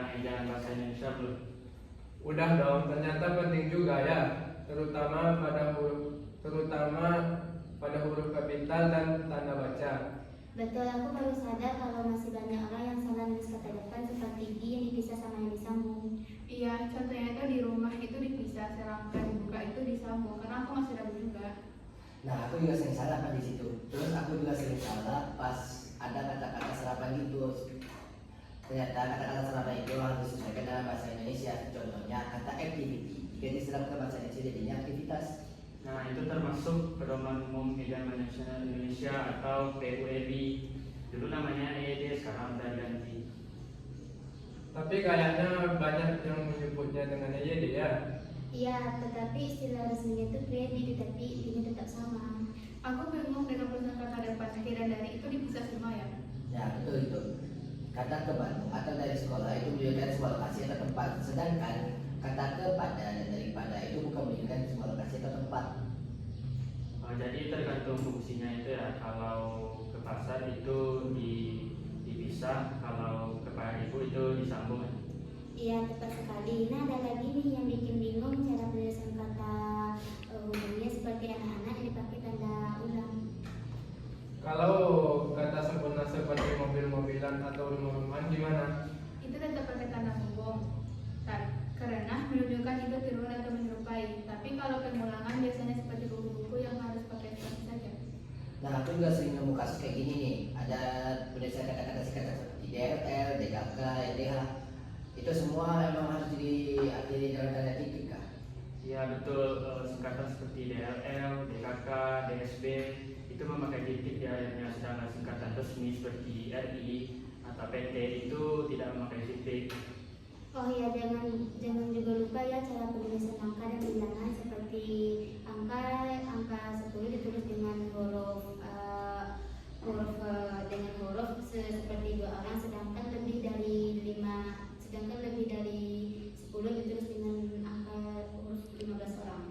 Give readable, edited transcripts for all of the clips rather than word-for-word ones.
tentang ejaan bahasa Indonesia belum? Udah dong, ternyata penting juga ya, terutama pada huruf kapital dan tanda baca. Betul, aku baru sadar kalau masih banyak orang yang salah nulis kata depan seperti I yang dipisah sama yang disambung. Iya, contohnya itu di rumah itu dipisah, sedangkan dibuka itu disambung. Karena aku masih ragu juga. Nah, aku juga sering salah kan di situ. Terus aku juga sering salah pas ada kata-kata serapan gitu. Ternyata kata-kata serapan itu harus disesuaikan dalam bahasa Indonesia. Contohnya kata activity. Jika diserap ke bahasa Indonesia jadinya aktivitas. Nah, itu termasuk Pedoman Umum Ejaan Nasional Indonesia atau PUEB. Dulu namanya EED, sekarang udah ganti. Tapi kayaknya banyak yang menyebutnya dengan EYD ya. Iya, tetapi istilah resminya itu kredit, tetapi intinya tetap sama. Aku bingung dengan perusahaan kata depan akhir dan dari itu dipisah semua ya. Ya, betul itu. Kata ke Bandung atau dari sekolah itu menunjukkan sebuah lokasi atau tempat. Sedangkan kata kepada dan daripada itu bukan menunjukkan sebuah lokasi atau tempat. Jadi tergantung fungsinya itu ya. Kalau ke pasar itu dipisah, kalau ke Pak Ibu itu disambung. Iya, tepat sekali. Nah, ada lagi nih yang bikin bingung cara penulisan kata umumnya seperti anak-anak yang dipakai tanda ulang. Kalau kata sempurna seperti mobil-mobilan atau rumah-rumahan gimana? Itu tetap pakai tanda punggung. Karena menunjukkan itu tiruan atau menyerupai. Tapi kalau pengulangan biasanya seperti buku-buku yang harus pakai spasi saja. Nah, aku juga sering nemu kasus kayak gini nih. Ada penulisan kata-kata singkatan seperti DRL, DKK, LDH. Itu semua memang harus diakhiri dengan tanda titik kah? Ya betul, singkatan seperti DLL, DKK, DSB itu memakai titik di akhirnya, sedangkan singkatan resmi seperti RI atau PT itu tidak memakai titik. Oh ya, jangan juga lupa ya cara penulisan angka dan bilangan seperti angka 10 ditulis dengan huruf seperti dua orang, sedangkan lebih dari 10 ditulis dengan angka huruf 15 orang.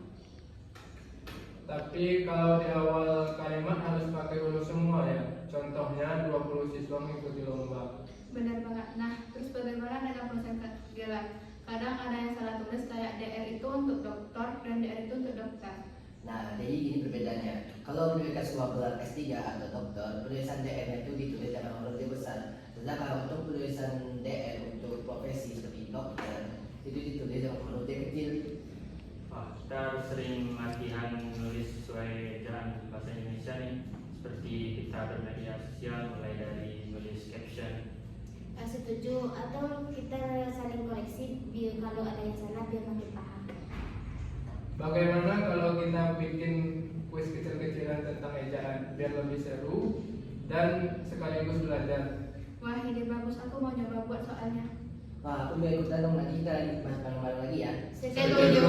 Tapi kalau di awal kalimat harus pakai huruf semua ya. Contohnya 20 siswa mengikuti lomba. Benar banget. Nah, terus bagaimana dengan penulisan gelar? Kadang ada yang salah tulis kayak DR itu untuk dokter dan DR itu untuk dokter. Nah, jadi gini perbedaannya. Kalau menunjukkan sebuah gelar S3 atau dokter, penulisan DR itu ditulis dengan huruf D besar. Sedangkan untuk penulisan DR untuk profesi seperti dokter, itu ditulis dengan huruf D kecil. Kita harus sering latihan menulis sesuai ejaan bahasa Indonesia nih. Seperti kita bermedia sosial, mulai dari nulis caption. Setuju, atau kita saling koreksi biar kalau ada yang salah biar makin paham. Bagaimana kalau kita bikin kuis kecil-kecilan tentang ejaan biar lebih seru dan sekaligus belajar? Wah, ide bagus. Aku mau nyoba buat soalnya. Wah, aku juga ikutan dong, nanti kita bahas bareng-bareng lagi ya. Setuju.